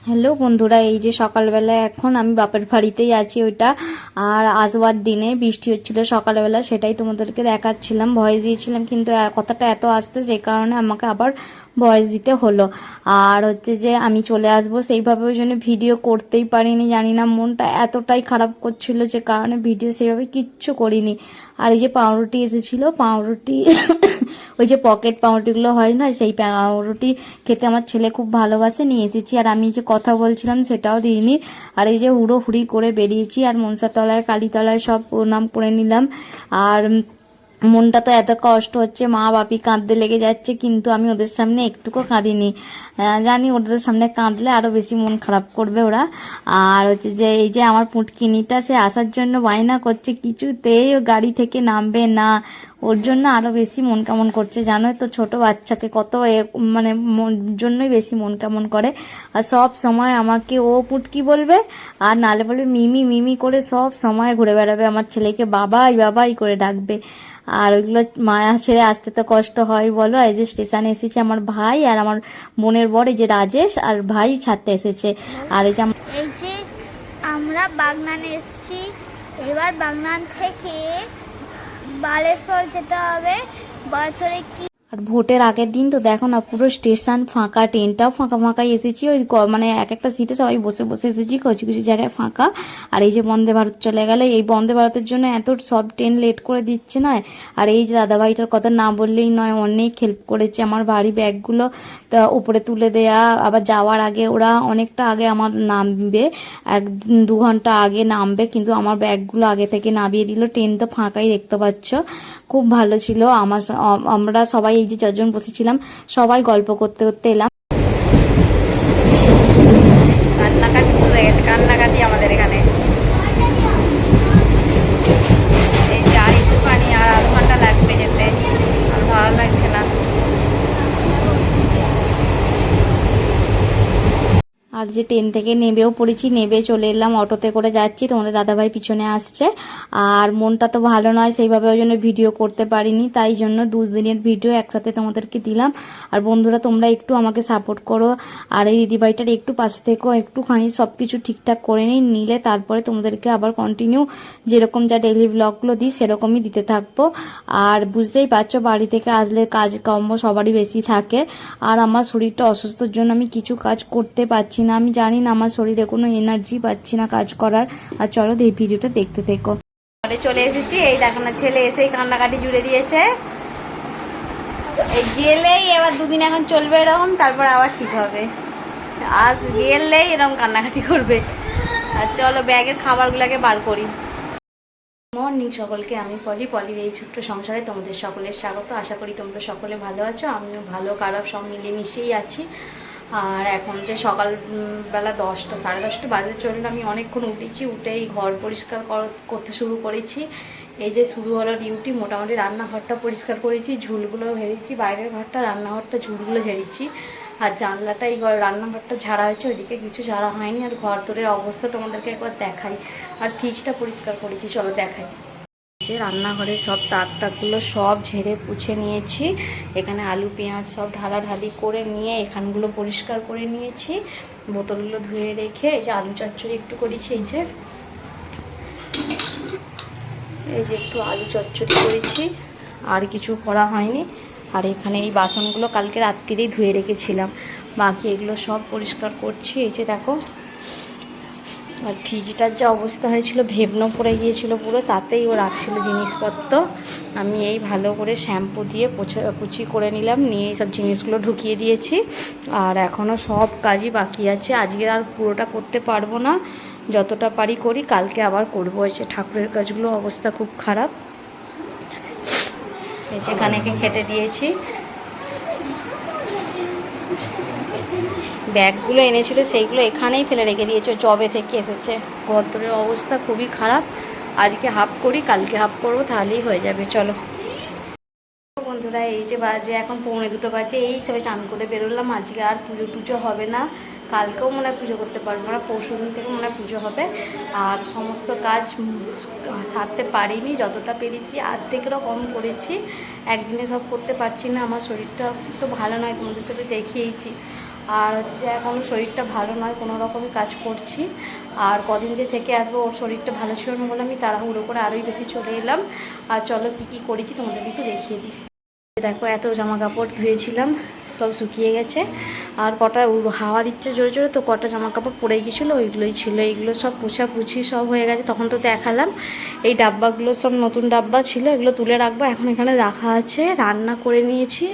Hello বন্ধুরা, এই যে সকালবেলা এখন আমি বাপের বাড়িতেই আছি। ওইটা আর আসবার দিনে বৃষ্টি হচ্ছিল সকালবেলা, সেটাই তোমাদেরকে দেখাচ্ছিলাম, ভয়েস দিয়েছিলাম, কিন্তু কথাটা এত আসতে সেই কারণে আমাকে আবার ভয়েস দিতে হলো। আর হচ্ছে যে আমি চলে আসবো সেইভাবে, ওই জন্য ভিডিও করতেই পারিনি। জানি না মনটা এতটাই খারাপ করছিল যে কারণে ভিডিও সেইভাবে কিচ্ছু করিনি। আর এই যে পাউরুটি এসেছিলো, পাউরুটি ওই যে পকেট পাউরুটিগুলো হয় না, সেই পাউরুটি খেতে আমার ছেলে খুব ভালোবাসে, নিয়ে এসেছি। আর আমি যে কথা বলছিলাম সেটাও দিইনি। আর এই যে হুড়োহুড়ি করে বেরিয়েছি, আর মনসাতলায় কালীতলায় সব প্রণাম করে নিলাম। আর মনটা তো এত কষ্ট হচ্ছে, মা বাপি কাঁদতে লেগে যাচ্ছে, কিন্তু আমি ওদের সামনে একটুকু কাঁদিনি। জানি ওদের সামনে কাঁদলে আরও বেশি মন খারাপ করবে ওরা। আর হচ্ছে যে এই যে আমার পুটকিনিটা, সে আসার জন্য বায়না করছে, কিছুতেই ও গাড়ি থেকে নামবে না। ওর জন্য আরও বেশি মন কেমন করছে, জানোই তো ছোট বাচ্চাকে কত মানে জন্যই বেশি মন কেমন করে। আর সব সময় আমাকে ও পুটকি বলবে, আর নালে বলবে মিমি মিমি করে, সব সময় ঘুরে বেড়াবে, আমার ছেলেকে বাবাই বাবাই করে ডাকবে। আর ওইগুলো মায়া ছেড়ে আসতে তো কষ্ট হয় বলো। এই যে স্টেশনে এসেছে আমার ভাই আর আমার বোনের বর, এই যে রাজেশ আর ভাই ছাড়তে এসেছে। আর এই যে আমরা বাগনানে এসেছি, এবার বাগনান থেকে বালেশ্বর যেতে হবে। বালেশ্বরে কি আর ভোটের আগের দিন তো দেখো না, পুরো স্টেশন ফাঁকা, ট্রেনটাও ফাঁকা ফাঁকাই এসেছি। ওই মানে এক একটা সিটে সবাই বসে বসে এসেছি, কিছু কিছু জায়গায় ফাঁকা। আর এই যে বন্দে ভারত চলে গেল, এই বন্দে ভারতের জন্য এত সব ট্রেন লেট করে দিচ্ছে না। আর এই যে দাদাভাইটার কথা না বললেই নয়, অনেক হেল্প করেছে। আমার ভারী ব্যাগগুলো উপরে তুলে দেয়া, আবার যাওয়ার আগে ওরা অনেকটা আগে আমার নামবে, 1-2 ঘন্টা আগে নামবে, কিন্তু আমার ব্যাগগুলো আগে থেকে নামিয়ে দিল। ট্রেন তো ফাঁকাই দেখতে পাচ্ছ, খুব ভালো ছিল। আমরা সবাই এই যে যজন বসেছিলাম সবাই গল্প করতে করতে এলাম। কান্নাকাটি হয়ে গেছে, কান্নাকাটি আমাদের এখানে। এই যে আর একটুখানি, আর আধ ঘন্টা লাগবে যেতে, আর ভালো লাগছে না। আর যে ট্রেন থেকে নেবেও পড়েছি, নেবে চলে এলাম, অটোতে করে যাচ্ছি, তোমাদের দাদাভাই পিছনে আসছে। আর মনটা তো ভালো নয় সেইভাবে, ওই জন্য ভিডিও করতে পারিনি, তাই জন্য 2 দিনের ভিডিও একসাথে তোমাদেরকে দিলাম। আর বন্ধুরা, তোমরা একটু আমাকে সাপোর্ট করো, আর এই দিদিভাইটার একটু পাশে থেকো, একটুখানি সব কিছু ঠিকঠাক করে নিলে তারপরে তোমাদেরকে আবার কন্টিনিউ যেরকম যা ডেইলি ব্লগগুলো দিই সেরকমই দিতে থাকবো। আর বুঝতেই পারছো, বাড়ি থেকে আসলে কাজকর্ম সবারই বেশি থাকে, আর আমার শরীরটা অসুস্থর জন্য আমি কিছু কাজ করতে পারছি না। আমি জানি না, আমার শরীরে কোনো এনার্জি পাচ্ছি না কাজ করার। আর চলো এই ভিডিওটা দেখতে থেকো। চলে এসেছি, এই দেখো না, ছেলে এসেই কান্নাকাটি জুড়ে দিয়েছে। এই গেলেই এবার 2 দিন এখন চলবে এরকম, তারপর আবার ঠিক হবে। আজ গেলেই এরকম কান্নাকাটি করবে। আর চলো ব্যাগের খাবারগুলোকে বার করি। মর্নিং সকলকে, আমি পলির এই ছোট্ট সংসারে তোমাদের সকলের স্বাগত। আশা করি তোমরা সকলে ভালো আছো, আমিও ভালো খারাপ সব মিলেমিশেই আছি। আর এখন যে সকালবেলা 10টা 10:30 বাজে চললো, আমি অনেকক্ষণ উঠেছি, উঠেই ঘর পরিষ্কার করতে শুরু করেছি। এই যে শুরু হলো ডিউটি, মোটামুটি রান্নাঘরটা পরিষ্কার করেছি, ঝুলগুলো ঝেড়েছি, বাইরের ঘরটা রান্নাঘরটা ঝুলগুলো ঝেড়েছি। আর জানলাটা এই রান্নাঘরটা ঝাড়া হয়েছে, ওইদিকে কিছু ঝাড়া হয়নি। আর ঘর দরের অবস্থা তোমাদেরকে একবার দেখাই। আর ফ্রিজটা পরিষ্কার করেছি, চলো দেখাই। যে রান্নাঘরে সব তাকটাকগুলো সব ঝেড়ে পুছে নিয়েছি, এখানে আলু পেঁয়াজ সব ঢালাঢালি করে নিয়ে এখানগুলো পরিষ্কার করে নিয়েছি, বোতলগুলো ধুয়ে রেখে এই যে আলু চচ্চড়ি একটু করেছি। এই যে একটু আলু চচ্চড়ি করেছি, আর কিছু করা হয়নি। আর এখানে এই বাসনগুলো কালকে রাত্রিরেই ধুয়ে রেখেছিলাম, বাকি এগুলো সব পরিষ্কার করছি। এই যে দেখো, আর ফ্রিজটার যা অবস্থা হয়েছিল, ভেবনো পড়ে গিয়েছিল পুরো, তাতেই ও রাখছিল জিনিসপত্র। আমি এই ভালো করে শ্যাম্পু দিয়ে কুচি করে নিলাম, নিয়ে এই সব জিনিসগুলো ঢুকিয়ে দিয়েছি। আর এখনও সব কাজই বাকি আছে, আজকে আর পুরোটা করতে পারবো না, যতটা পারি করি, কালকে আবার করবো। এই যে ঠাকুরের কাজগুলো অবস্থা খুব খারাপ। এই যে এখানেকে খেতে দিয়েছি, ব্যাগগুলো এনেছিল সেইগুলো এখানেই ফেলে রেখে দিয়েছে, জবে থেকে এসেছে। ঘরের অবস্থা খুবই খারাপ, আজকে হাফ করি, কালকে হাফ করবো, তাহলেই হয়ে যাবে। চলো বন্ধুরা, এই যে বাজে এখন 1:45 বাজে, এই সবাই চান করে বেরোলাম। আজকে আর পুজো হবে না, কালকেও মনে হয় পুজো করতে পারবো না, পরশুদিন থেকে মনে হয় পুজো হবে। আর সমস্ত কাজ সারতে পারিনি, যতটা পেরেছি অর্ধেকেরও কম করেছি, একদিনে সব করতে পারছি না। আমার শরীরটা তো ভালো নয়, তোমাদের সাথে দেখিয়েছি। আর হচ্ছে যে এখনও শরীরটা ভালো নয়, কোনো রকমই কাজ করছি। আর কদিন যে থেকে আসবো, ওর শরীরটা ভালো ছিল না বলে আমি তাড়াহুড়ো করে আরোই বেশি চলে এলাম। আর চলো কী কী করেছি তোমাদেরকে একটু দেখিয়ে দিই। দেখো এত জামা কাপড় ধুয়েছিলাম, সব শুকিয়ে গেছে। আর কটা হাওয়া দিচ্ছে জোরে জোরে, তো কটা জামা কাপড় পরে গিয়েছিলো, ওইগুলোই ছিল। এইগুলো সব পোছাপুছি সব হয়ে গেছে, তখন তো দেখালাম। এই ডাব্বাগুলো সব নতুন ডাব্বা ছিল, এগুলো তুলে রাখবো, এখন এখানে রাখা আছে। রান্না করে নিয়েছি।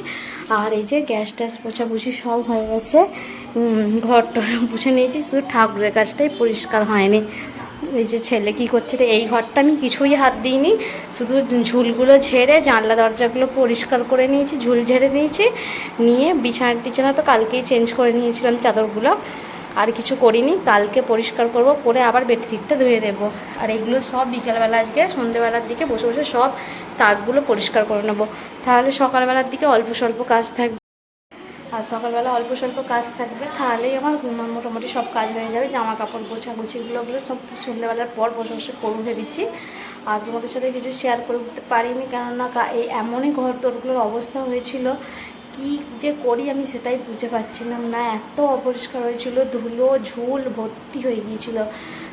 আর এই যে গ্যাস ট্যাস পোছাপুছি সব হয়ে গেছে। ঘরটা পুছে নিয়েছি, শুধু ঠাকুরের কাছটাই পরিষ্কার হয়নি। এই যে ছেলে কি করছে, তো এই ঘরটা আমি কিছুই হাত দিইনি, শুধু ঝুলগুলো ঝেড়ে জানলা দরজাগুলো পরিষ্কার করে নিয়েছি, ঝুল ঝেড়ে নিয়েছি। নিয়ে বিছানা টিছানা তো কালকেই চেঞ্জ করে নিয়েছিলাম, চাদরগুলো। আর কিছু করিনি, কালকে পরিষ্কার করব, করে আবার বেডশিটটা ধুয়ে দেবো। আর এইগুলো সব বিকেলবেলা আজকে সন্ধ্যেবেলার দিকে বসে বসে সব তাকগুলো পরিষ্কার করে নেবো, তাহলে সকালবেলার দিকে অল্প স্বল্প কাজ থাকবে। আর সকালবেলা অল্প স্বল্প কাজ থাকবে, তাহলেই আমার মোটামুটি সব কাজ হয়ে যাবে। জামা কাপড় গোছাগুছিগুলো সব সন্ধ্যেবেলার পর বসে বসে করবো ভেবেছি। আর তোমাদের সাথে কিছু শেয়ার করতে পারিনি, কেননা এই এমনই ঘর তোরগুলোর অবস্থা হয়েছিল, কি যে করি আমি সেটাই বুঝতে পারছিলাম না। এত অপরিষ্কার হয়েছিল, ধুলো ঝুল ভর্তি হয়ে গিয়েছিল।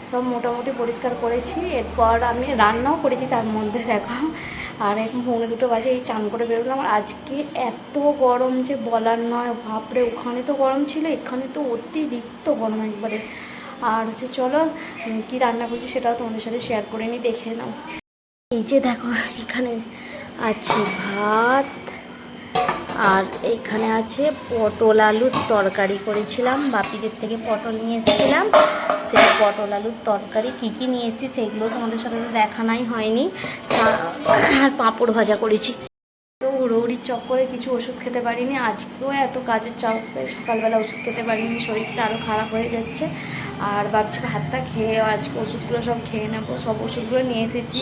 সব মোটামুটি পরিষ্কার করেছি। এরপর আমি রান্নাও করেছি তার মধ্যে, দেখো। আর এখন 1:45 বাজে, এই চান করে বেরোলাম। আর আজকে এত গরম যে বলার নয়, বাপরে, ওখানে তো গরম ছিল, এখানে তো অতিরিক্ত গরম একবারে। আর হচ্ছে চলো কি রান্না করছি সেটাও তোমাদের সাথে শেয়ার করে নিই, দেখে নাও। এই যে দেখো, এখানে আছে ভাত, আর এখানে আছে পটল আলুর তরকারি করেছিলাম, বাপিদের থেকে পটল নিয়ে এসেছিলাম। সেই পটল আলুর তরকারি কী কী নিয়ে এসেছি সেগুলো তোমাদের সাথে দেখানোই হয়নি। আর পাঁপড় ভাজা করেছি। তো হুড়োহুড়ির চক্করে কিছু ওষুধ খেতে পারিনি, আজকেও এত কাজের চাপে সকালবেলা ওষুধ খেতে পারিনি, শরীরটা আরও খারাপ হয়ে যাচ্ছে। আর ভাবছি ভাতটা খেয়ে আজকে ওষুধগুলো সব খেয়ে নেবো। সব ওষুধগুলো নিয়ে এসেছি।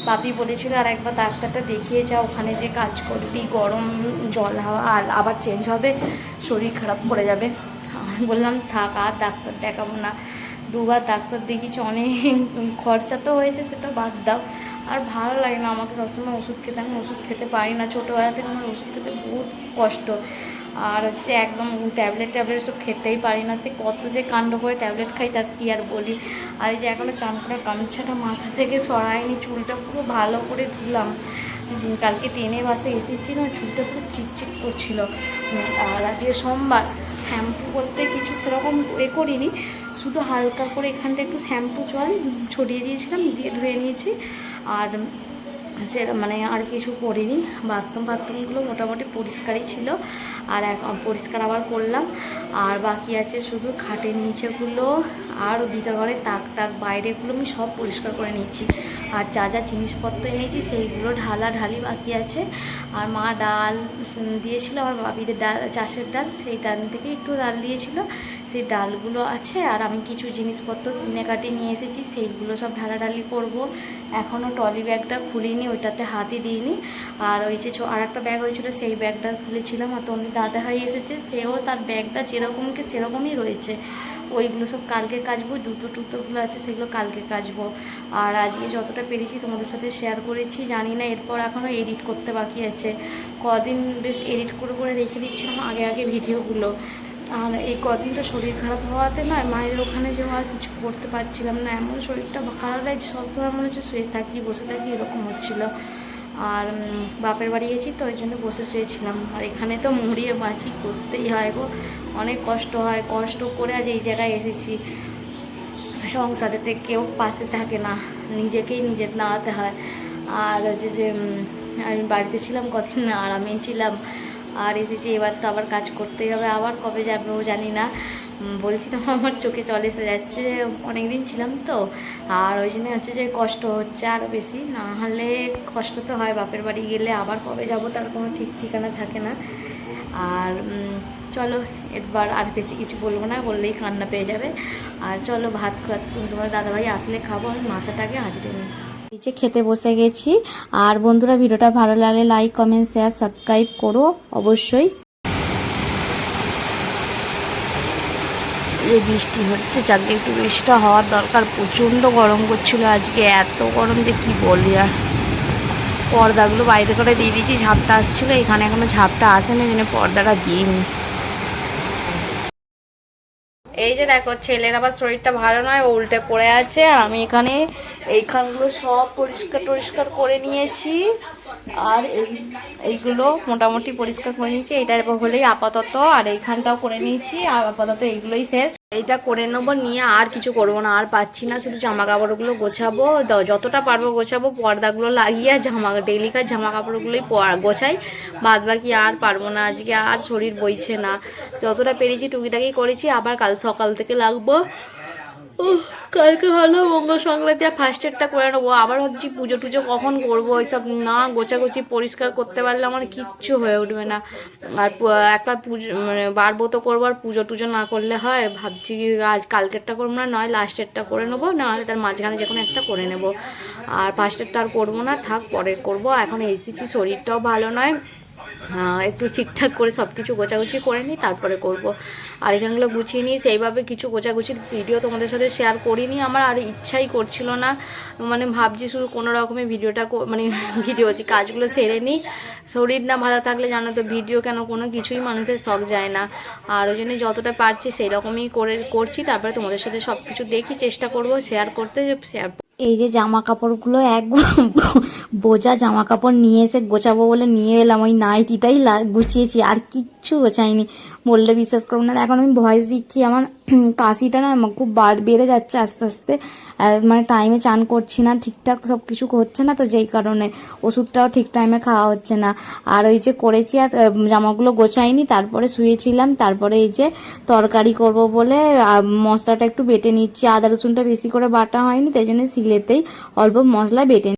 বাপি বলেছিল আর একবার ডাক্তারটা দেখিয়ে যা, ওখানে যে কাজ করবি, গরম জল হাওয়া আর আবার চেঞ্জ হবে, শরীর খারাপ করে যাবে। আমি বললাম থাক, আর ডাক্তার দেখাবো না। 2বার ডাক্তার দেখিয়েছি, অনেক খরচা তো হয়েছে, সেটা বাদ দাও। আর ভালো লাগে না আমাকে সবসময় ওষুধ খেতে, আমি ওষুধ খেতে পারি না, ছোটোবেলা থেকে আমার ওষুধ খেতে বহুত কষ্ট। আর হচ্ছে একদম ট্যাবলেট সব খেতেই পারি না, সে কত যে কাণ্ড করে ট্যাবলেট খাই তার কি আর বলি। আর এই যে এখনও চান করা গামছাটা মাথা থেকে সরাইনি, চুলটা পুরো ভালো করে ধুলাম। কালকে ট্রেনে বাসে এসেছি না, চুলটা পুরো চিটচিট করছিল। আর আজকে সোমবার, শ্যাম্পু করতে কিছু সেরকম করিনি, শুধু হালকা করে এখানটা একটু শ্যাম্পু জল ছড়িয়ে দিয়েছিলাম, দিয়ে ধুয়ে নিয়েছি। আর মানে আর কিছু করিনি। বাথরুমগুলো মোটামুটি পরিষ্কারই ছিল, আর পরিষ্কার আবার করলাম। আর বাকি আছে শুধু খাটের নিচেগুলো আর ভিতর ঘরে তাক বাইরেগুলো আমি সব পরিষ্কার করে নিচ্ছি। আর যা যা জিনিসপত্র এনেছি সেইগুলো ঢালি বাকি আছে। আর মা ডাল দিয়েছিল, আমার বাপিদের ডাল, চাষের ডাল, সেই ডাল থেকে একটু ডাল দিয়েছিল, সেই ডালগুলো আছে। আর আমি কিছু জিনিসপত্র কিনে কাটিয়ে নিয়ে এসেছি, সেইগুলো সব ঢালাঢালি করব। এখনও ট্রলি ব্যাগটা খুলিনি, ওইটাতে হাতই দিইনি। আর ওই যে আর একটা ব্যাগ হয়েছিল, সেই ব্যাগটা খুলেছিলাম। আর তোমাদের দাদা ভাই এসেছে, সেও তার ব্যাগটা যেরকমকে সেরকমই রয়েছে, ওইগুলো সব কালকে কাচবো। জুতোগুলো আছে সেগুলো কালকে কাচবো। আর আজকে যতটা পেরেছি তোমাদের সাথে শেয়ার করেছি, জানি না এরপর এখনও এডিট করতে বাকি আছে। কদিন বেশ এডিট করে রেখে দিচ্ছিলাম আগে ভিডিওগুলো। আর এই কদিনটা শরীর খারাপ হওয়াতে না, মায়ের ওখানে যেও আর কিছু করতে পারছিলাম না, এমন শরীরটা খারাপ লাগছে, সবসময় মনে হচ্ছে শুয়ে থাকি বসে থাকি এরকম হচ্ছিলো। আর বাপের বাড়ি গেছি তো ওই জন্য বসে শুয়েছিলাম। আর এখানে তো মরিয়ে বাঁচি, করতেই হয় গো, অনেক কষ্ট হয়। কষ্ট করে আজ এই জায়গায় এসেছি। সংসারেতে কেউ পাশে থাকে না, নিজেকেই নাড়াতে হয়। আর হচ্ছে যে আমি বাড়িতে ছিলাম কদিন, আরামেই ছিলাম। আর এসেছি, এবার তো আবার কাজ করতেই হবে, আবার কবে যাবে ও জানি না। বলছি তো আমার চোখে জল এসে যাচ্ছে, অনেক দিন ছিলাম তো। আর ওই জন্য হচ্ছে যে কষ্ট হচ্ছে আরও বেশি, না হলে কষ্ট তো হয়। বাপের বাড়ি গেলে আবার কবে যাব তার কোনো ঠিক ঠিকানা থাকে না। আর চলো, এবার আর বেশি কিছু বলবো না, বললেই কান্না পেয়ে যাবে। আর চলো ভাত তোমার দাদাভাই আসলে খাবো, আমি মাথাটাকে আঁচড়ে নিই। নিচে খেতে বসে গেছি। আর বন্ধুরা, ভিডিওটা ভালো লাগলে লাইক কমেন্ট শেয়ার সাবস্ক্রাইব করো অবশ্যই। এই বৃষ্টি হচ্ছে, চারদিকে একটু বৃষ্টিটা হওয়ার দরকার, প্রচণ্ড গরম করছিল আজকে, এত গরম যে কি বলি। আর পর্দাগুলো বাইরে করে দিয়ে দিয়েছি, ঝাপটা আসছিলো, এখানে এখনো ঝাপটা আসেনি, যেন পর্দাটা দিইনি। এই যে দেখো ছেলের আবার শরীরটা ভালো নয়, ও উল্টে পড়ে আছে, আর আমি এখানে এইখানগুলো সব পরিষ্কার করে নিয়েছি। আর এইগুলো মোটামুটি পরিষ্কার করে নিয়েছি, এইটা হলেই আপাতত, আর এইখানটাও করে নিয়েছি, আর আপাতত এইগুলোই শেষ। এইটা করে নেবো, নিয়ে আর কিছু করবো না, আর পাচ্ছি না, শুধু জামা কাপড়গুলো গোছাবো, যতটা পারবো গোছাবো, পর্দাগুলো লাগিয়ে ডেইলিকার জামা কাপড়গুলোই গোছাই, বাদ বাকি আর পারবো না, আজকে আর শরীর বইছে না, যতটা পেরেছি টুকিটাকি করেছি, আবার কাল সকাল থেকে লাগবো। কালকে ভালো মঙ্গল সংক্রান্তি, আর ফার্স্ট এডটা করে নেবো, আবার ভাবছি পুজো টুজো কখন করবো, ওইসব না গোছাগুছি পরিষ্কার করতে পারলে আমার কিচ্ছু হয়ে উঠবে না, আর একটা পুজো মানে বারবো তো করবো, আর পুজো টুজো না করলে হয়, ভাবছি আজ কালকেরটা করবো না, নয় লাস্টেরটা করে নেবো, নাহলে তার মাঝখানে যে কোনো একটা করে নেবো, আর ফার্স্ট এডটা আর করবো না, থাক পরে করবো, এখন এসেছি শরীরটাও ভালো নয়, একটু ঠিকঠাক করে সব কিছু গোছাগুছি করে নিই, তারপরে করব। আর এখানগুলো গুছিয়ে নিই, সেইভাবে কিছু গোছাগুছির ভিডিও তোমাদের সাথে শেয়ার করিনি, আমার আর ইচ্ছাই করছিল না, মানে ভাবছি শুধু কোনো রকমের ভিডিওটা মানে ভিডিও হচ্ছে কাজগুলো সেরে নিই, শরীর না ভালো থাকলে জানো তো ভিডিও কেন কোনো কিছুই মানুষের শখ যায় না, আর ওই জন্য যতটা পারছি সেই রকমই করছি, তারপরে তোমাদের সাথে সব কিছু দেখি, চেষ্টা করব শেয়ার করতে, শেয়ার। এই যে জামা কাপড়গুলো এক বোঝা জামা কাপড় নিয়ে এসে গোছাবো বলে নিয়ে এলাম, ওই নাইটিটাই গুছিয়েছি, আর কিচ্ছু গোছাইনি, বললে বিশ্বাস করবো না। এখন আমি ভয়েস দিচ্ছি, আমার কাশিটা না খুব বেড়ে যাচ্ছে আস্তে আস্তে, মানে টাইমে চান করছি না, ঠিকঠাক সব কিছু হচ্ছে না, তো যেই কারণে ওষুধটাও ঠিক টাইমে খাওয়া হচ্ছে না, আর ওই যে করেছি, আর জামাগুলো গোছাইনি, তারপরে শুয়েছিলাম, তারপরে এই যে তরকারি করব বলে মশলাটা একটু বেটে নিচ্ছি, আদা রসুনটা বেশি করে বাটা হয়নি, তাই জন্য শিলেতেই অল্প মশলা বেটে